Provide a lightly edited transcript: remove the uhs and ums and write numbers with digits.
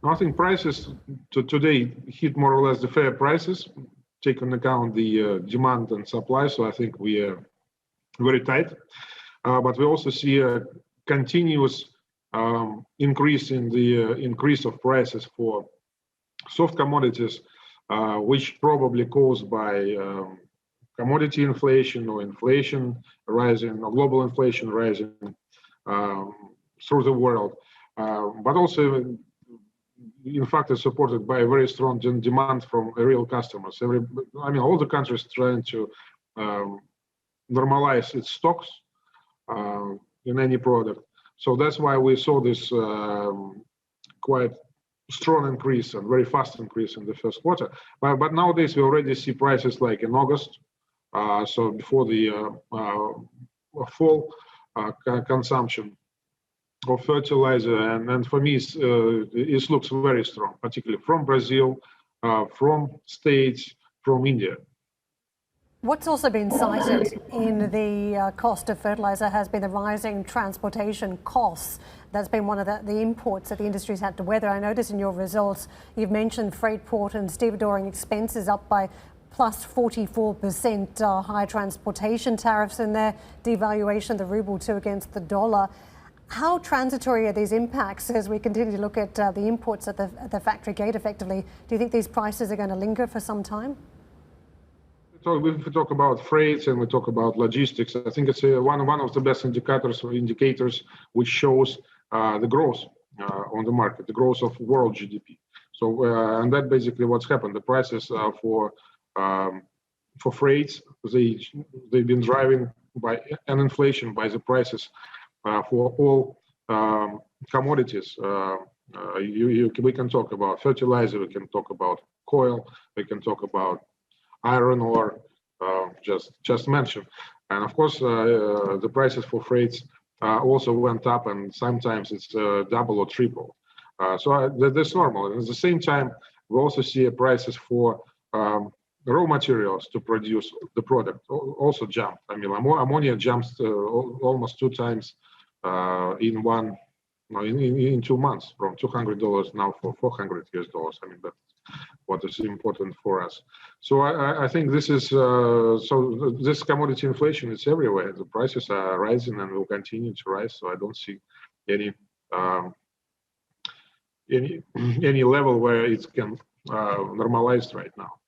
I think prices today hit more or less the fair prices, take into account the demand and supply. So I think we are very tight, but we also see a continuous increase in the increase of prices for soft commodities, which probably caused by commodity inflation or inflation rising, or global inflation rising through the world, but also in fact is supported by a very strong demand from real customers. All the countries trying to normalize its stocks in any product. So that's why we saw this quite strong increase and very fast increase in the first quarter. But nowadays we already see prices like in August, so before the fall consumption of fertilizer, and for me it looks very strong, particularly from Brazil, from States, from India. What's also been cited in the cost of fertilizer has been the rising transportation costs. That's been one of the inputs that the industry's had to weather. I noticed in your results, you've mentioned freight, port and stevedoring expenses up by plus 44%, high transportation tariffs in there, devaluation of the ruble too against the dollar. How transitory are these impacts as we continue to look at the inputs at the factory gate effectively? Do you think these prices are going to linger for some time? So if we talk about freights and we talk about logistics, I think it's one of the best indicators which shows the growth on the market, the growth of world GDP. So and that basically what's happened. The prices for freights, they've been driving by an inflation by the prices for all commodities. We can talk about fertilizer, we can talk about coal, we can talk about iron ore, just mentioned, and of course the prices for freights also went up, and sometimes it's double or triple. So that's normal. And at the same time, we also see prices for raw materials to produce the product also jumped. I mean, ammonia jumps almost 2 times in 2 months, from $200 now for $400. I mean, that's what is important for us. So I think this is so this commodity inflation is everywhere. The prices are rising and will continue to rise. So I don't see any level where it can normalize right now.